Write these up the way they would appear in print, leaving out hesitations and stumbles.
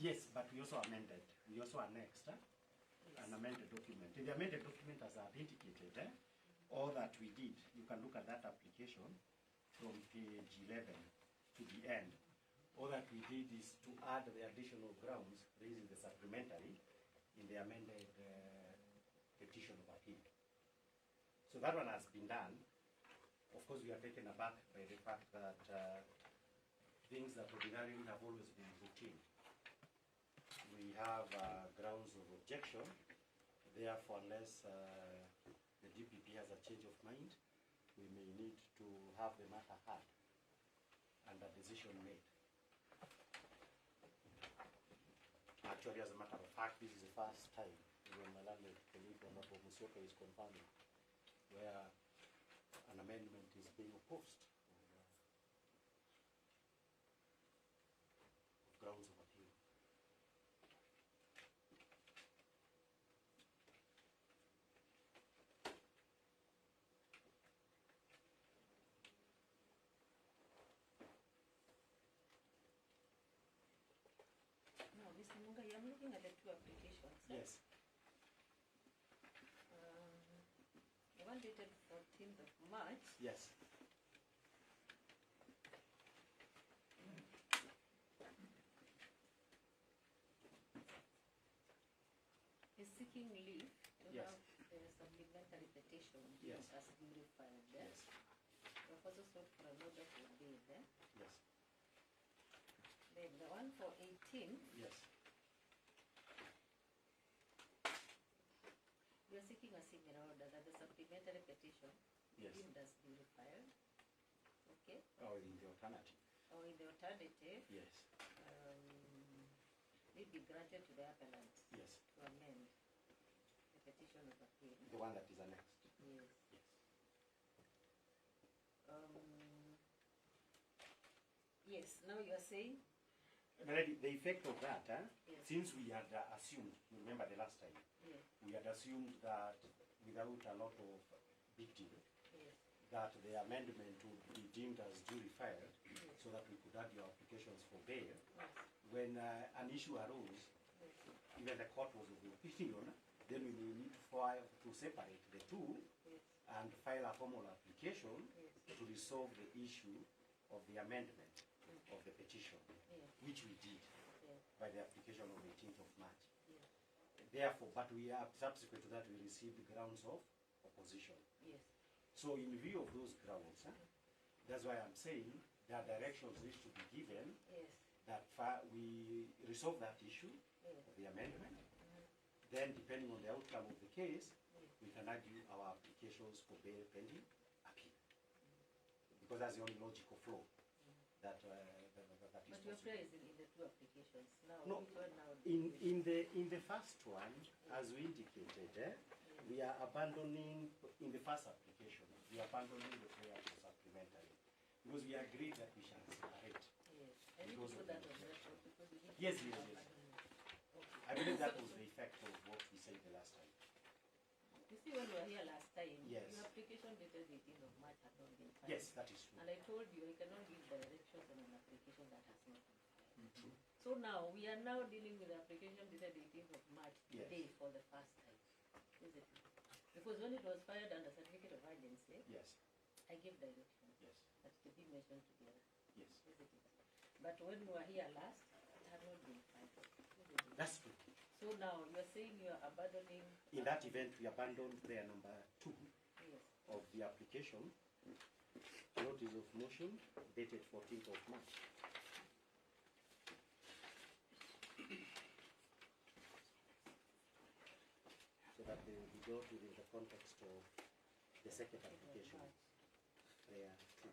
Yes, but we also amended. We also annexed an amended document. In the amended document, as I've indicated, all that we did, you can look at that application from page 11 to the end. All that we did is to add the additional grounds, raising the supplementary, in the amended petition of appeal. So that one has been done. Of course, we are taken aback by the fact that things that ordinarily have always been routine. We have grounds of objection. Therefore, unless the DPP has a change of mind, we may need to have the matter heard and a decision made. Actually, as a matter of fact, this is the first time when my landlord colleague, Musyoka, is confirming where an amendment is being opposed of grounds of appeal. No, Mr. Munga, I'm looking at the two applications. Yes. The one dated 14th of March. Yes. Is seeking leave to Yes. have the supplementary petition Yes. as duly filed there. Yes. We have also sought for an order for bail there. Yes. Then the one for 18th, Yes. we are seeking a similar order that the supplementary petition be Yes. deemed as duly filed. Okay. Or in the alternative. Or in the alternative, Yes. it be granted to the appellant Yes. to amend the petition of appeal. The one that is annexed. Yes. Yes. Yes, now you are saying? The effect of that, Yes. since we had assumed, you remember the last time, Yes. we had assumed that without a lot of big deal, Yes. that the amendment would be deemed as duly filed, Yes. so that we could add your applications for bail. Yes. When an issue arose, Yes. even the court was of the opinion, then we will need to separate the two Yes. and file a formal application Yes. to resolve the issue of the amendment of the petition, Yes. which we did Yes. by the application of 18th of March. Yes. Therefore, but we have, subsequent to that, we received grounds of opposition. Yes. So in view of those grounds, that's why I'm saying that directions need to be given Yes. that we resolve that issue Yes. of the amendment. Then, depending on the outcome of the case, we can argue our applications for bail pending appeal. Because that's the only logical flow that is But your possible. prayer is in the two applications. Now, No, which one now? in the first one, as we indicated, we are abandoning, in the first application, we are abandoning the prayer for supplementary. Because we agreed that we shall separate. Yes. I need to Because put of that the- on record because we need to Yes, do yes, that. yes. Okay. I believe that was the effect of what we said the last time. You see, when we were here last time, Yes. your application dated 18th of March had not been filed. Yes, that is true. And I told you I cannot give directions on an application that has not been filed. True. So now, we are now dealing with the application dated 18th of March Yes. today for the first time. Is it? Because when it was filed under certificate of urgency, Yes, I gave directions yes, that to be mentioned together. yes. Is it? But when we were here last, it had not been filed. Is it? That's true. So now, you are saying you are abandoning... In that event, we abandoned prayer number 2 Yes. of the application. Notice of motion dated 14th of March. So that they will be dealt within the context of the second application, prayer 2.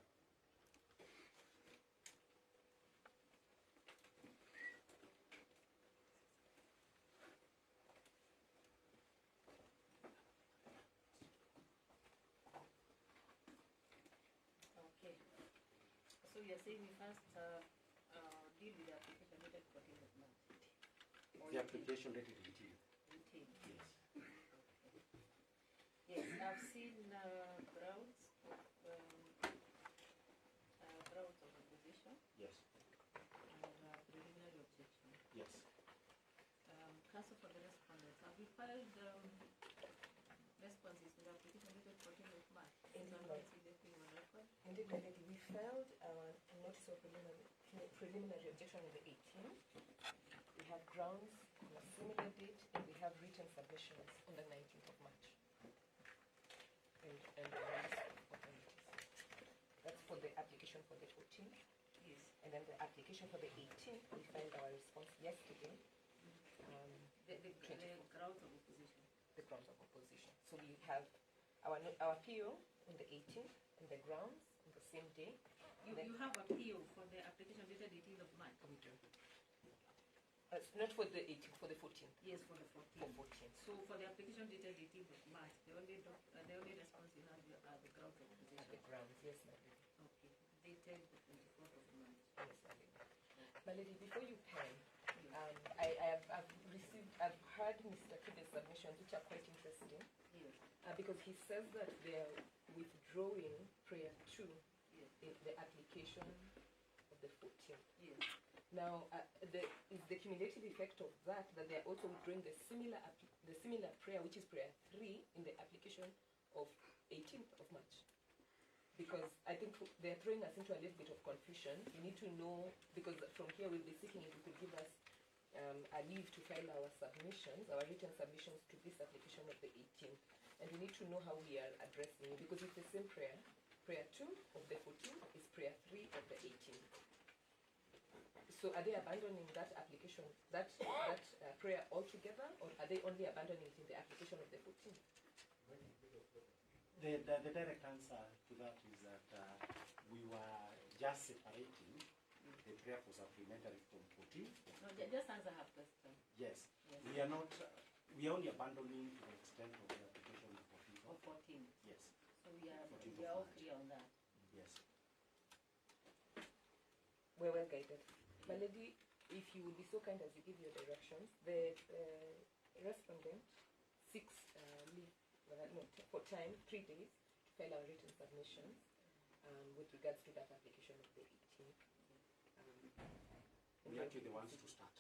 Okay. So you are saying we first deal with the application dated 14th of March? Or The application dated 18th. 18th? Yes. Yes, I've seen grounds of opposition Yes. and preliminary objection. Yes. we filed responses to the application dated 14th of March. Indeed, So ma'am. I see the thing on record. Indeed, my lady, we filed our notice of preliminary objection on the 18th. We have grounds on a similar date, and we have written submissions on the 19th of March. And the release of the notice. That's for the application for the 14th. Yes. And then the application for the 18th, we filed our response yesterday. The grounds of opposition. The grounds of opposition. So we have our PO on the 18th and the grounds on the same day. You have a PO for the application dated 18th of March. We do. Not for the 18th, for the 14th. Yes, for the 14th. For 14th. So for the application dated 18th of March, the only response you have are the grounds of opposition. The grounds, yes, my lady. Okay. Dated the 24th of March. Yes, my lady. My lady, before you pen, Yes. I've heard Mr. Kibe's submissions, which are quite interesting, Yes. because he says that they're withdrawing prayer 2 Yes. in the application of the 14th. Yes. Now, is the cumulative effect of that they're also withdrawing the similar prayer, which is prayer 3, in the application of 18th of March? Because I think they're throwing us into a little bit of confusion. We need to know, because from here we'll be seeking if you could give us a leave to file our submissions, our written submissions to this application of the 18th. And we need to know how we are addressing it, because it's the same prayer. Prayer 2 of the 14th is prayer 3 of the 18th. So are they abandoning that application, that prayer altogether, or are they only abandoning it in the application of the 14th? The direct answer to that is that we were just separating the prayer for supplementary from 14. No, just answer her question. Yes. Yes. We are not, we are only abandoning to the extent of the application of 14. Or 14. Yes. So we are 14th all of March. clear on that. Yes. We're well guided. My lady, if you would be so kind as you give your directions, the respondent seeks leave for time, 3 days, to file our written submissions with regards to that application of the 18th. We are actually the ones to start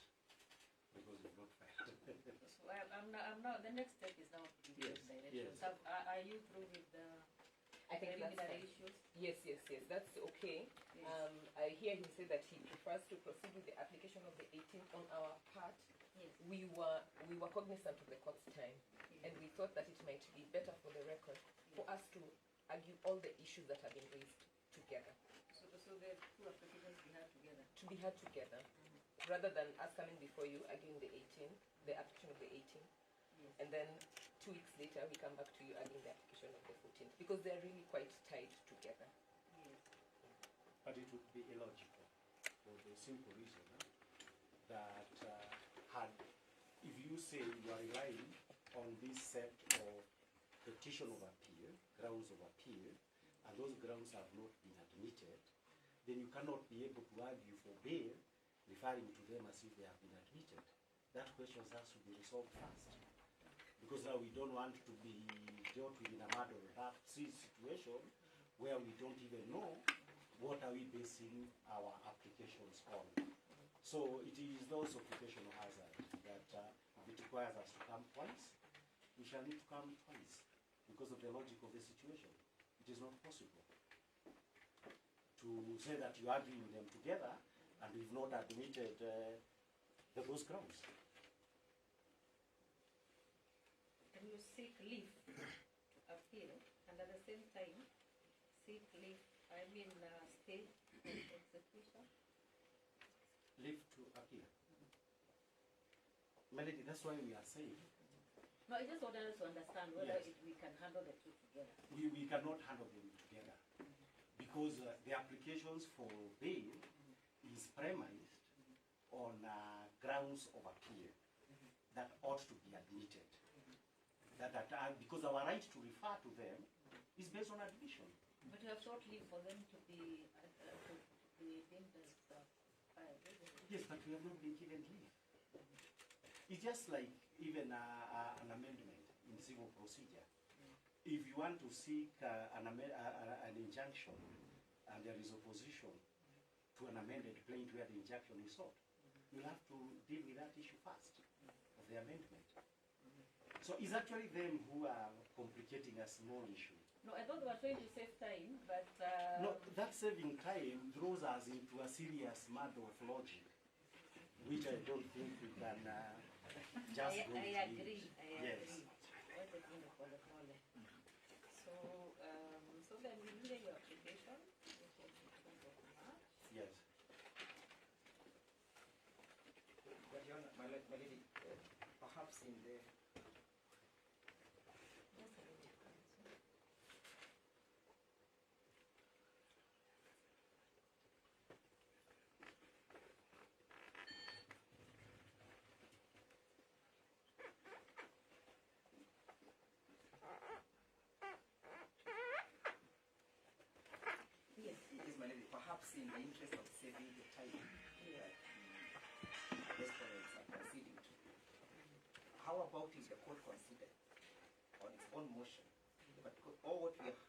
because we've not filed. So I'm not, the next step is now to give you Yes, directions. yes. Are you through with the I think that's preliminary fine. issues? Yes, that's okay. Yes. I hear him say that he prefers to proceed with the application of the 18th on our part. Yes. We were cognizant of the court's time, and we thought that it might be better for the record for us to argue all the issues that have been raised together, So the two applications we have together. to be heard together, rather than us coming before you arguing the 18th, the application of the 18th, Yes. and then 2 weeks later we come back to you arguing the application of the 14th, because they're really quite tied together. Yes. But it would be illogical for the simple reason that if you say you are relying on this set of petition of appeal, grounds of appeal, and those grounds have not been admitted, then you cannot be able to argue for bail, referring to them as if they have been admitted. That question has to be resolved first. Because now we don't want to be dealt with in a mud or rough situation where we don't even know what are we basing our applications on. So it is those occupational hazard that if it requires us to come twice, we shall need to come twice because of the logic of the situation. It is not possible to say that you are arguing them together and we've not admitted those grounds. Can you seek leave to appeal and at the same time seek leave, stay and execution? Leave to appeal. Melody, that's why we are saying No, I just wanted us to understand whether Yes. we can handle the two together. we cannot handle them together because the applications for bail is premised on grounds of appeal that ought to be admitted. Because our right to refer to them is based on admission. But you have sought leave for them to be deemed as filed, isn't it? Yes, but we have not been given leave. It's just like even an amendment in civil procedure. If you want to seek an injunction and there is opposition to an amended plaint where the injunction is sought, you'll have to deal with that issue first of the amendment. So it's actually them who are complicating a small issue. No, I thought they were trying to save time, but No, that saving time throws us into a serious matter of logic, which I don't think we can just go I into agree. it. I Yes. agree. What is in the pole. So, so then we need your application, which is the 12th of March. Yes. But Your Honor, my lady, perhaps in the Just a minute, counsel. Yes, yes, my lady, perhaps in the interest of saving the time yes. that the respondents are proceeding to, how about if the court considered on its own motion, but all what we are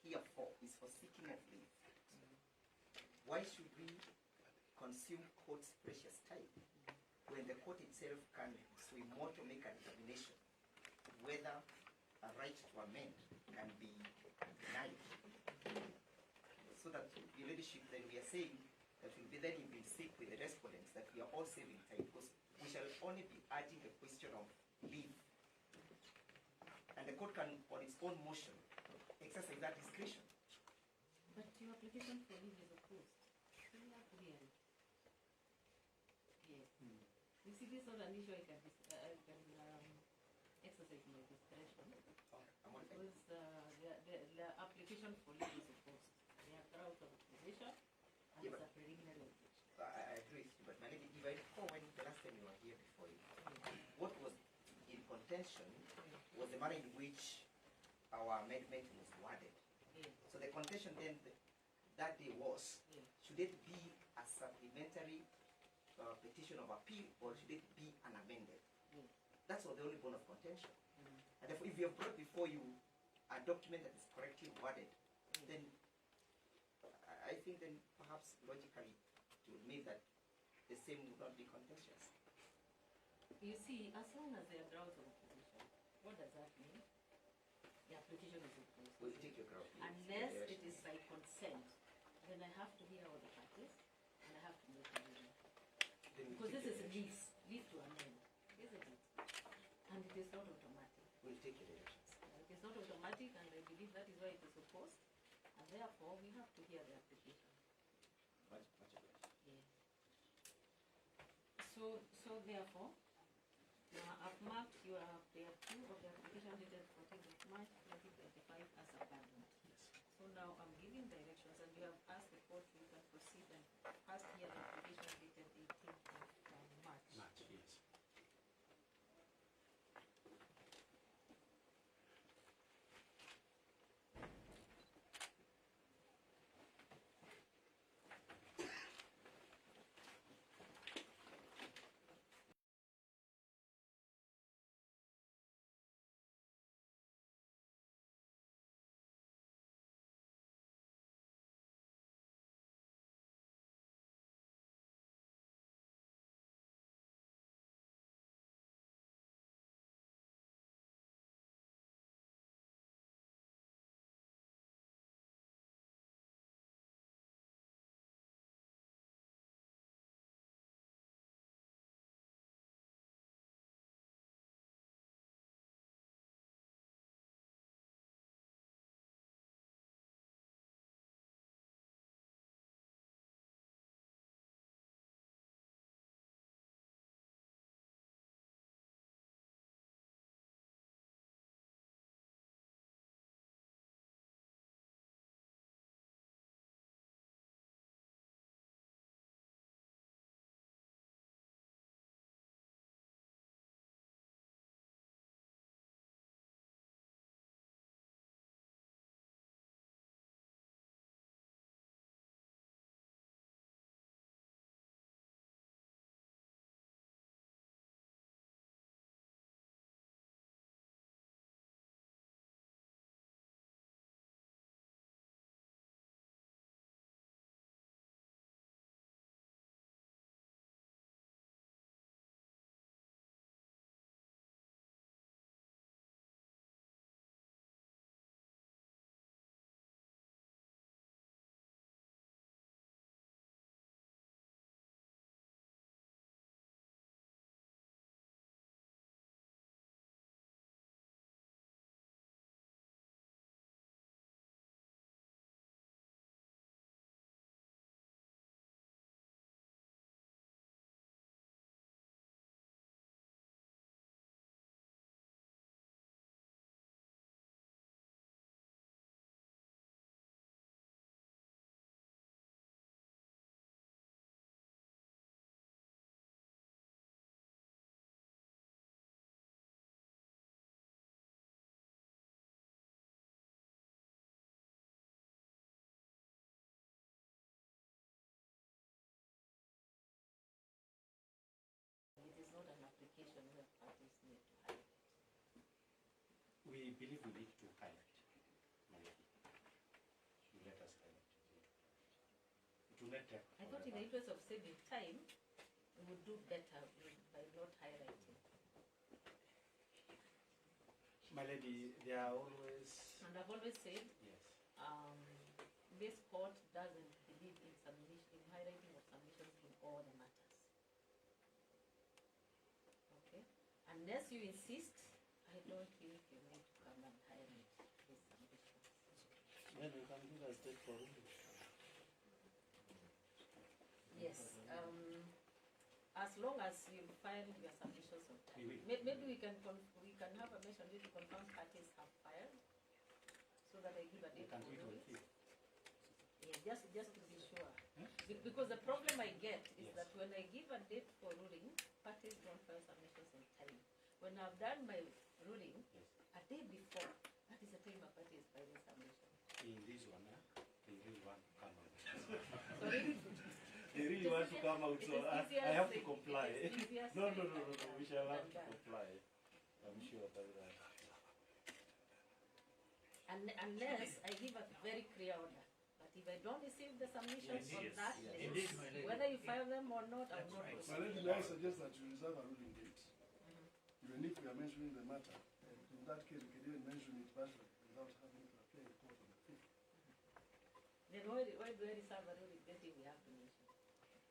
here for is for seeking of leave? Why should we consume court's precious time when the court itself can sui motu make a determination whether a right to amend can be denied? So that, your ladyship, then we are saying that we'll be then in sync with the respondents that we are all saving time, because we shall only be urging the question of leave. And the court can, on its own motion, exercise that discretion. But your application for leave is opposed. You have to hear it. Yes. You see, this is not an issue I can exercise my discretion. I'm on Because the application for leave is opposed. They have grounds of opposition and Yeah, it's but- a preliminary objection. I agree with you, but my lady, if I recall when the last time you were here before you, what was in contention was the manner in which our amendment was worded. Yes. So the contention then that day was, Yes. should it be a supplementary petition of appeal, or should it be an amended? Yes. That's what the only bone of contention. And therefore, if you have brought before you a document that is correctly worded, then I think then perhaps logically it would mean that the same would not be contentious. You see, as long as there are grounds of opposition, what does that mean? The application is opposed. We'll take your ground. Unless it is by consent, then I have to hear all the parties and I have to make a ruling. Because this is leave to amend, isn't it? And it is not automatic. We'll take your directions. It is not automatic, and I believe that is why it is opposed. And therefore, we have to hear the application. Much obliged. Yes. So therefore, I've marked your the approval of the application dated 14th of March 2025 as abandoned. So now I'm giving directions, and you have asked the court you can proceed and pass here the application dated 18th of March. March, yes. We believe we need to highlight. You let us highlight. It will not take I thought in the interest of saving time, we would do better by not highlighting. My lady, they are always... And I've always said, Yes. this court doesn't believe in submission, in highlighting of submissions in all the matters. Okay? Unless you insist, I don't think you need to come and highlight these submissions. Then you can do the state for ruling. Yes. As long as you file your submissions on time. We will. Maybe we can have a mention to confirm parties have filed, so that I give a You date can for do it on ruling. fifth. Yeah, just to be sure. Hmm? Because the problem I get is Yes. that when I give a date for ruling, parties don't file submissions on time. When I've done my ruling, Yes. a day before, that is the time a party is filing submission. In this one, they really want to come out. Sorry? They really want to come out, so I have to comply. No, we shall have to than comply. I'm sure about that. Unless I give a very clear order. But if I don't receive the submissions on Yes. that Yes. day, Indeed, my lady. whether you file them or not, I will not right. proceed. My lady, may I suggest that you reserve a ruling date? Mhm. Even if we are mentioning the matter, in that case, we can even mention it partially without having to appear in court on the 5th. Then why do I reserve a ruling date if we have to mention?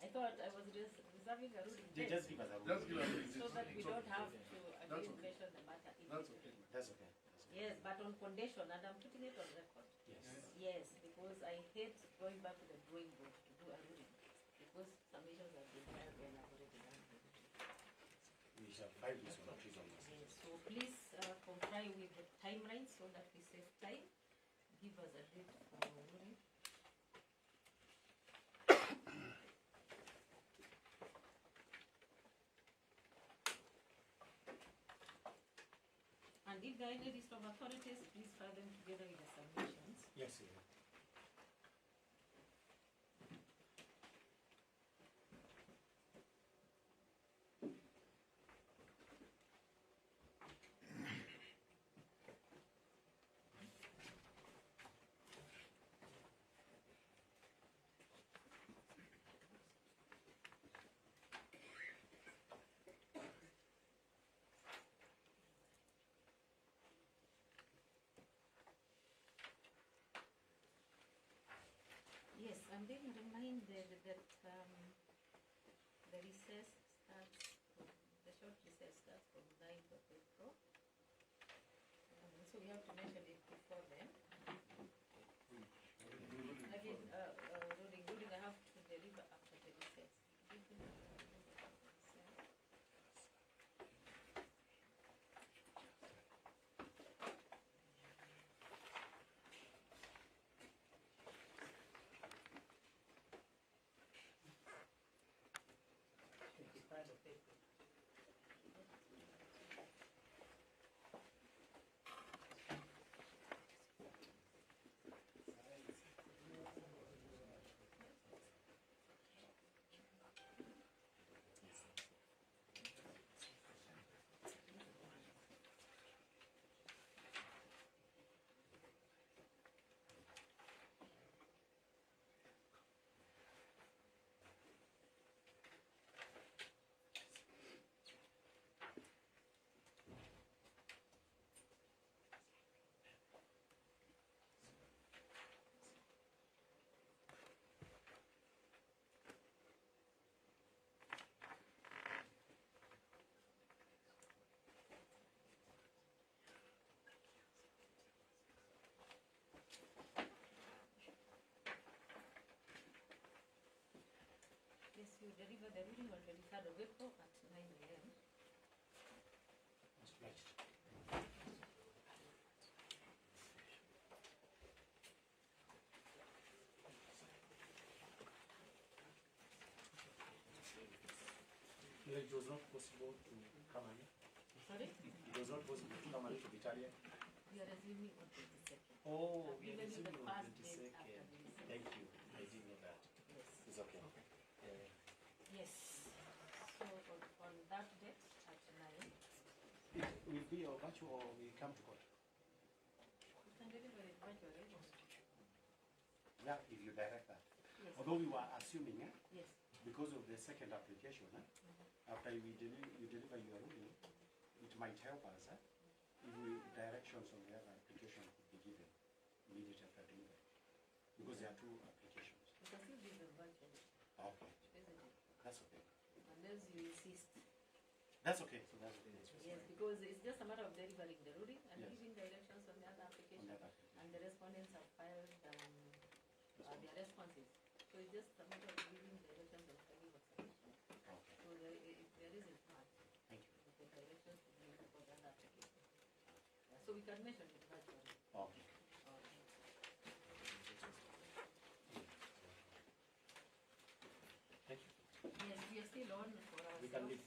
I thought I was reserving a ruling They date just give us a Just give ruling. a ruling so date. that we It's don't okay. have to That's again okay. mention the matter That's immediately. okay. That's okay. Yes, but on condition, and I'm putting it on record. Yes. Yes, because I hate going back to the drawing board to do a ruling. Because submissions have been filed when I've already done the ruling. We shall file this one at least on this. Yes, so please comply with the timeline so that we save time. Give us a date for ruling. And if there are any list of authorities, please file them together with the submissions. Yes, yeah. Yes, I'm being reminded that the recess starts, the short recess starts from 9th of April. So we have to mention it before then. Again, ruling I have to deliver after the recess. Yes, you deliver the ruling on 23rd of April at 9 a.m. It's pledged. It was not possible to come in. Sorry? It was not possible to come in to Italia. We are resuming on 22nd. Oh, I've we are given you the resuming on first date 22nd. after the recess. Thank you. I didn't know that. Yes. It's okay. Yes. So on that date at 9, It will be a virtual or we come to court? virtually. Yeah, if you direct that. Yes. Although we were assuming, Yes. because of the second application, after you deliver your ruling, it might help us if directions on the other application could be given immediately after delivery. Because there are two applications. You can still give them virtually, Okay, isn't it? that's okay. Unless you insist. That's okay. So that's okay. Yes, because it's just a matter of delivering the ruling and Yes. giving directions on the other On application. that application. And the respondents have filed their responses. So it's just a matter of giving directions and filing of submission. Okay. So there isn't much. Thank you. The directions to give for the other application. Yeah, so we can mention it virtually. Okay. Thank you. Yes, we are still on for ourselves. We can leave.